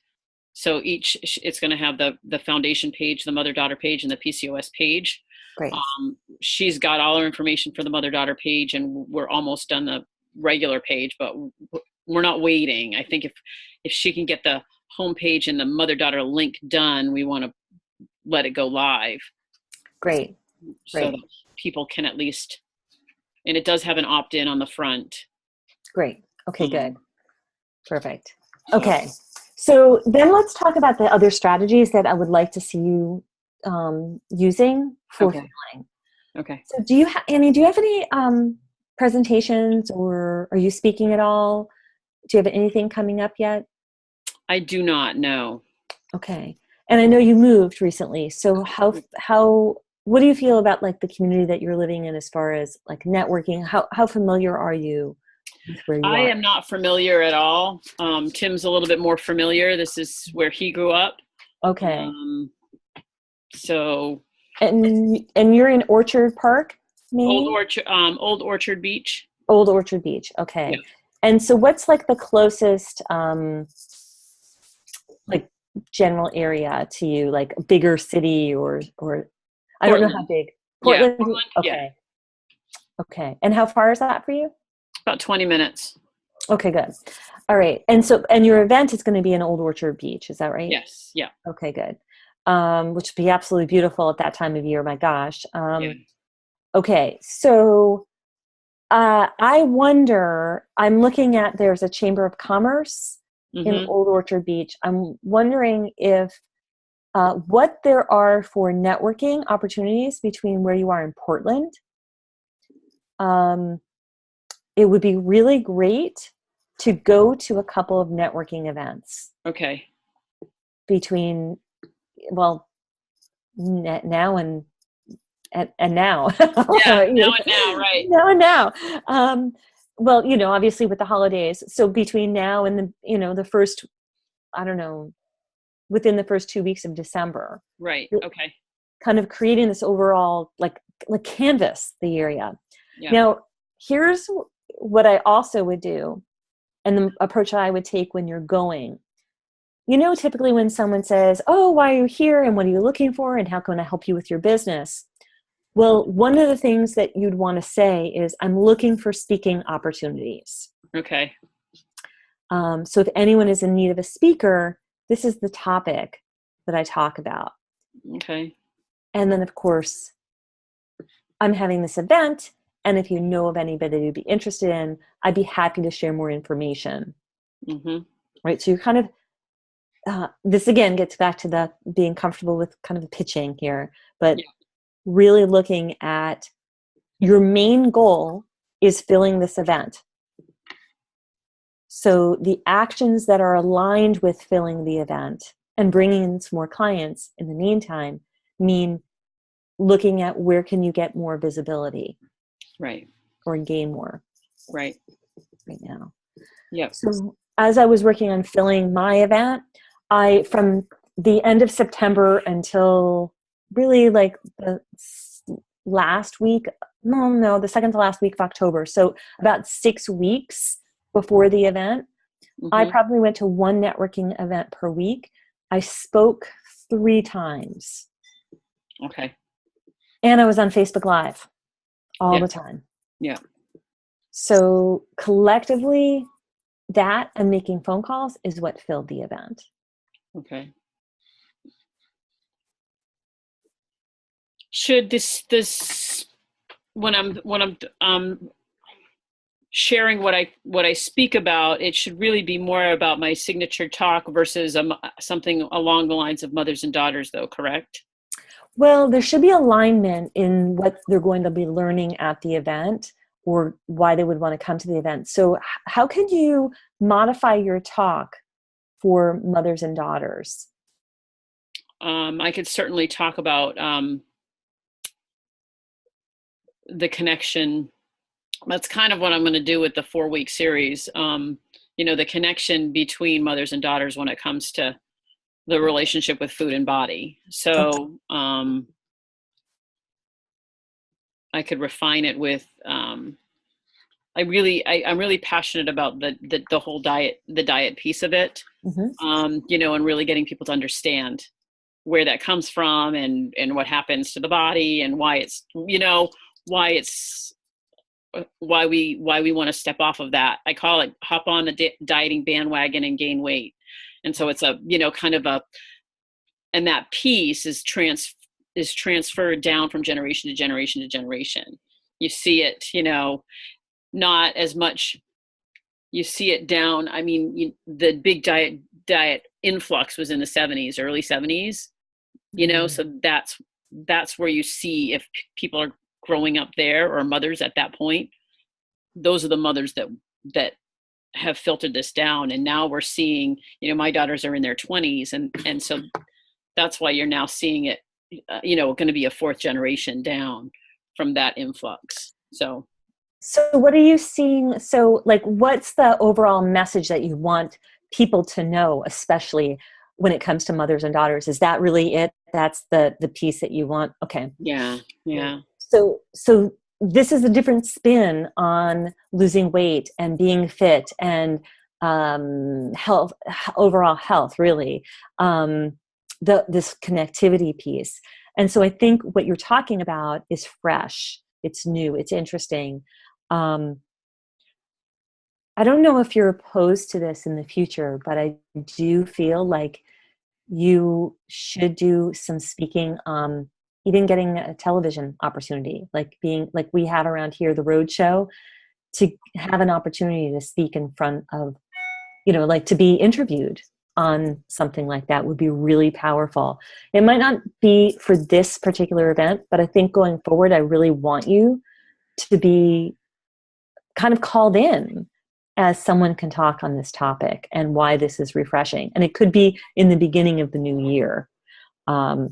So it's going to have the foundation page, the mother-daughter page, and the PCOS page. Great. She's got all our information for the mother-daughter page, and we're almost done the regular page, but we're not waiting. I think if she can get the homepage and the mother-daughter link done, we want to let it go live. Great. So that people can at least, and it does have an opt-in on the front. Great. Okay, good. Perfect. Okay. So then let's talk about the other strategies that I would like to see you using for filling. Okay. So Annie, do you have any presentations, or are you speaking at all? Do you have anything coming up yet? I do not know. Okay. And I know you moved recently. So what do you feel about like the community that you're living in as far as like networking? How familiar are you with where you are? I am not familiar at all. Tim's a little bit more familiar. This is where he grew up. Okay. So. And you're in Orchard Park, maybe? Old Orchard Beach. Old Orchard Beach. Okay. Yeah. And so what's like the closest like general area to you, like a bigger city or I don't know how big. Portland? Yeah, Portland. Okay. Yeah. Okay. And how far is that for you? About 20 minutes. Okay, good. All right. And your event is going to be in Old Orchard Beach. Is that right? Yes. Yeah. Okay, good. Which would be absolutely beautiful at that time of year. My gosh. Yeah. Okay. So I wonder, I'm looking at, there's a Chamber of Commerce in Old Orchard Beach. I'm wondering if what there are for networking opportunities between where you are in Portland. It would be really great to go to a couple of networking events. Okay. Between, well, now and now. Yeah, now and now, right. Now and now. Well, obviously with the holidays. So between now and the first, I don't know, within the first 2 weeks of December. Right. Okay. Kind of creating this overall like canvas the area. Yeah. Now, here's what I also would do, and the approach I would take when you're going. Typically when someone says, "Oh, why are you here? And what are you looking for? And how can I help you with your business?" Well, one of the things that you'd want to say is, "I'm looking for speaking opportunities." Okay. So if anyone is in need of a speaker, this is the topic that I talk about. Okay. And then, of course, I'm having this event, and if you know of anybody you'd be interested in, I'd be happy to share more information. Mm-hmm. Right? So you're kind of, this again gets back to the being comfortable with kind of pitching here, but really looking at your main goal is filling this event. So the actions that are aligned with filling the event and bringing in some more clients in the meantime mean looking at where can you get more visibility, Right, or gain more right now. Yep. So as I was working on filling my event, from the end of September until really like the last week, the second to last week of October. So about 6 weeks before the event, I Mm-hmm. probably went to one networking event per week. I spoke 3 times. Okay. And I was on Facebook Live all the time. Yeah. So collectively, that and making phone calls is what filled the event. Okay. Should this when I'm sharing what I speak about, it should really be more about my signature talk versus something along the lines of mothers and daughters, though, correct? Well, there should be alignment in what they're going to be learning at the event or why they would want to come to the event. So how could you modify your talk for mothers and daughters? I could certainly talk about the connection. That's kind of what I'm going to do with the 4-week series. The connection between mothers and daughters when it comes to the relationship with food and body. So I could refine it with I'm really passionate about the whole the diet piece of it. Mm-hmm. And really getting people to understand where that comes from and what happens to the body and why we want to step off of that. I call it hop on the dieting bandwagon and gain weight. And so it's a, and that piece is transferred down from generation to generation to generation. You see it, not as much. You see it down. I mean, the big diet influx was in the 70s, early 70s, so that's where you see if people are growing up there or mothers at that point. Those are the mothers that have filtered this down. And now we're seeing, my daughters are in their 20s. And so that's why you're now seeing it, going to be a 4th generation down from that influx. So what are you seeing? So like, what's the overall message that you want people to know, especially when it comes to mothers and daughters? Is that really it? That's the piece that you want? Okay. Yeah. So this is a different spin on losing weight and being fit and health, overall health, really. This connectivity piece. And so I think what you're talking about is fresh. It's new. It's interesting. I don't know if you're opposed to this in the future, but I do feel like you should do some speaking, even getting a television opportunity, like we have around here, the road show, to have an opportunity to speak in front of, like to be interviewed on something like that would be really powerful. It might not be for this particular event, but I think going forward, I really want you to be kind of called in as someone can talk on this topic and why this is refreshing. And it could be in the beginning of the new year. I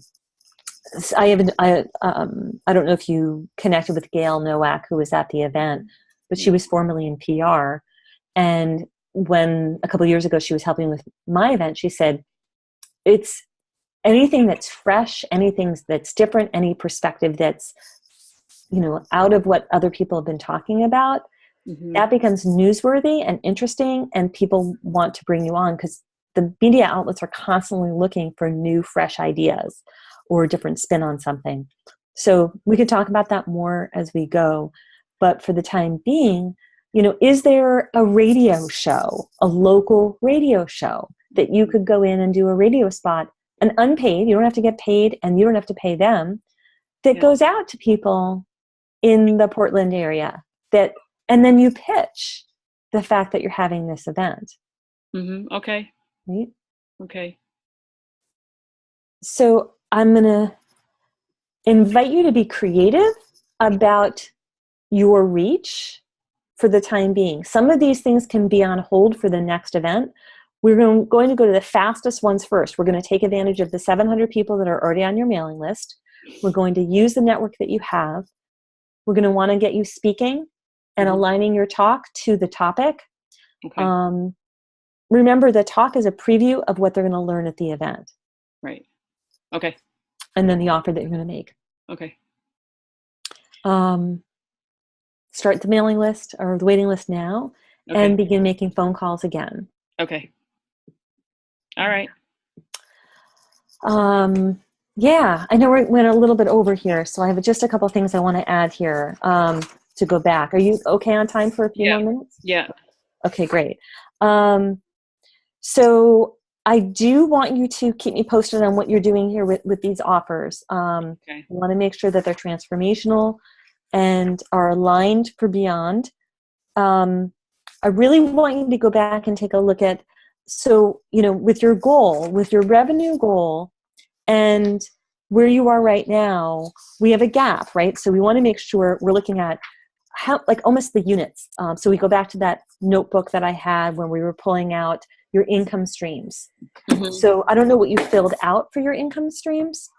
don't know if you connected with Gail Nowak, who was at the event, but she was formerly in PR. And when a couple of years ago she was helping with my event, she said, it's anything that's fresh, anything that's different, any perspective that's, out of what other people have been talking about, that becomes newsworthy and interesting, and people want to bring you on because the media outlets are constantly looking for new, fresh ideas or a different spin on something. So we could talk about that more as we go. But for the time being, is there a radio show, a local radio show that you could go in and do a radio spot, an unpaid, you don't have to get paid and you don't have to pay them, that goes out to people in the Portland area and then you pitch the fact that you're having this event. Okay. Right? Okay. So I'm going to invite you to be creative about your reach for the time being. Some of these things can be on hold for the next event. We're going to go to the fastest ones first. We're going to take advantage of the 700 people that are already on your mailing list. We're going to use the network that you have. We're going to want to get you speaking and aligning your talk to the topic. Okay. Remember, the talk is a preview of what they're going to learn at the event. Right. Okay. And then the offer that you're going to make. Okay. Start the mailing list or the waiting list now and begin making phone calls again. Okay. All right. Yeah, I know we went a little bit over here, so I have just a couple of things I want to add here to go back. Are you okay on time for a few more minutes? Yeah. Okay, great. So I do want you to keep me posted on what you're doing here with these offers. I want to make sure that they're transformational and are aligned for Beyond. I really want you to go back and take a look at, so, with your goal, with your revenue goal and where you are right now, we have a gap, right? So we want to make sure we're looking at how, like, almost the units. So we go back to that notebook that I had when we were pulling out your income streams. So I don't know what you filled out for your income streams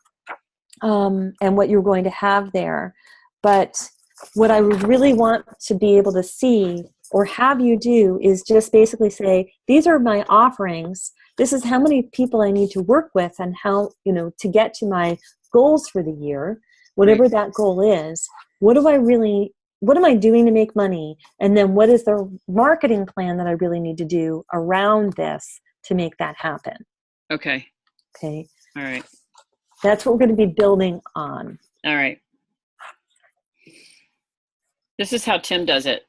and what you're going to have there. But what I really want to be able to see or have you do is just basically say, these are my offerings. This is how many people I need to work with and how, to get to my goals for the year, whatever that goal is. What am I doing to make money? And then what is the marketing plan that I really need to do around this to make that happen? Okay. Okay. All right. That's what we're going to be building on. All right. This is how Tim does it.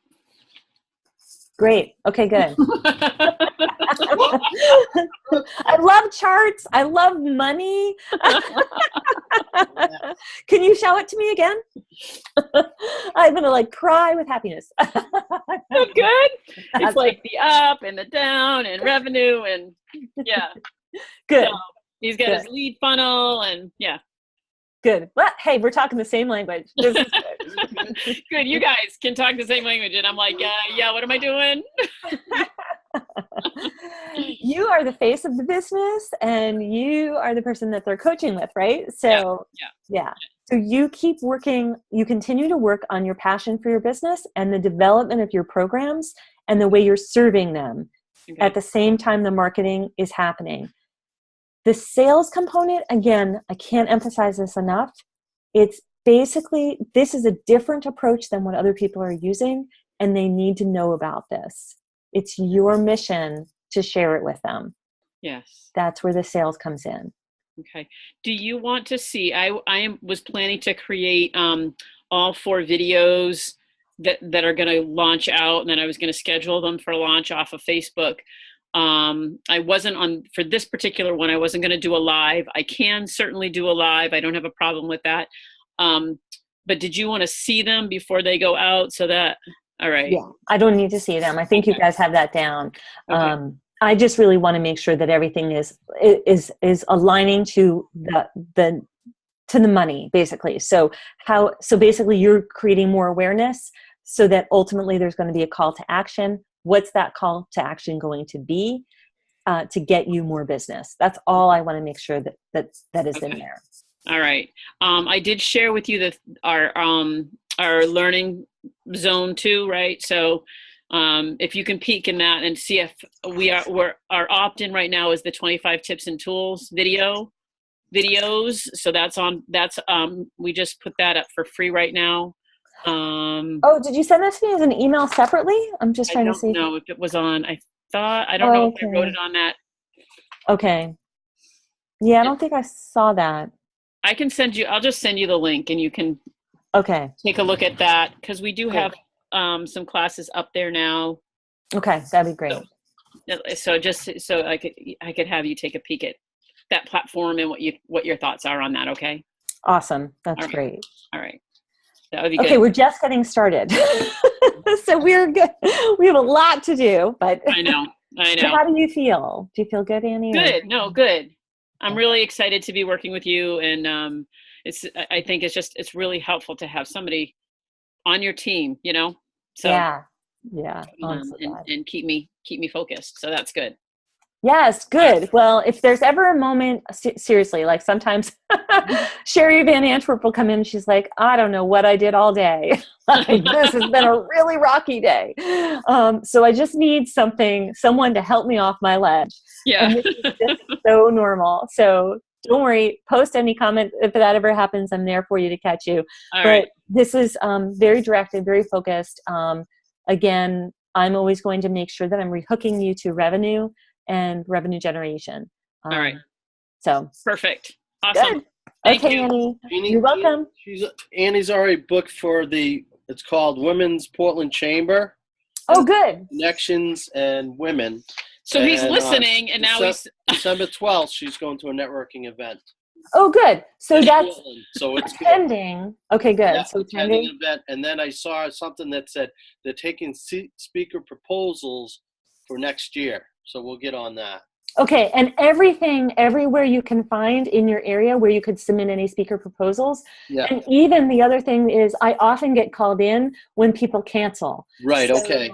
Great. Okay, good. I love charts. I love money. Can you show it to me again? I'm going to cry with happiness. Good. It's like the up and the down and revenue and Good. So he's got his lead funnel and Good. Well, hey, we're talking the same language. This is good. Good. You guys can talk the same language. And I'm like, what am I doing? You are the face of the business and you are the person that they're coaching with, right? So, So you keep working, you continue to work on your passion for your business and the development of your programs and the way you're serving them. At the same time, the marketing is happening. The sales component, again, I can't emphasize this enough. It's basically, this is a different approach than what other people are using, and they need to know about this. It's your mission to share it with them. Yes. That's where the sales comes in. Okay. Do you want to see, I was planning to create all 4 videos that are going to launch out, and then I was going to schedule them for launch off of Facebook. I wasn't for this particular one, I wasn't going to do a live. I can certainly do a live. I don't have a problem with that. But did you want to see them before they go out so that, all right. Yeah, I don't need to see them. I think you guys have that down. Okay. I just really want to make sure that everything is aligning to the money, basically. So basically you're creating more awareness so that ultimately there's going to be a call to action. What's that call to action going to be to get you more business? That's all I want to make sure that is in there. All right. I did share with you our learning zone 2, right? So if you can peek in that and see if our opt-in right now is the 25 tips and tools videos. So we just put that up for free right now. Did you send that to me as an email separately? I'm just trying to see. I don't know if it was on, I don't know if I wrote it on that. Okay. Yeah, I don't think I saw that. I'll just send you the link and you can take a look at that because we do have some classes up there now. Okay, that'd be great. So just so I could have you take a peek at that platform and what your thoughts are on that, okay? Awesome. That's great. All right. That would be Okay, good. we're just getting started. So we're good. We have a lot to do, but I know. so how do you feel? Do you feel good, Annie? Good. No, good. I'm really excited to be working with you, and I think it's really helpful to have somebody on your team, So Yeah. I'm so and glad. and keep me focused. So that's good. Yes, good. Well, if there's ever a moment, seriously, like sometimes Sherry Van Antwerp will come in and she's like, I don't know what I did all day. Like, this has been a really rocky day. So I just need someone to help me off my ledge. Yeah. And this is just so normal. So don't worry, post any comment. If that ever happens, I'm there for you to catch you. All but right. This is very directed, very focused. Again, I'm always going to make sure that I'm rehooking you to revenue and revenue generation. All right. So perfect. Awesome. good. Thank Okay, you. Annie. You're welcome. Annie's already booked for it's called Women's Portland Chamber. Oh, good. Connections and Women. So he's listening, and now he's December 12th. She's going to a networking event. Oh, good. So that's Portland, so it's pending. Okay, good. Yeah, So attending an event, and then I saw something that said they're taking speaker proposals for next year. So we'll get on that. Okay, and everywhere you can find in your area where you could submit any speaker proposals. Yeah. And even the other thing is I often get called in when people cancel. Right, So, okay.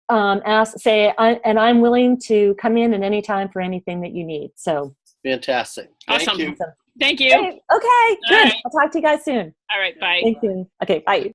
I'm willing to come in at any time for anything that you need. So fantastic. Awesome. Thank you. Thank you. Okay, good. Right. I'll talk to you guys soon. All right, bye. Thank you. Okay, bye.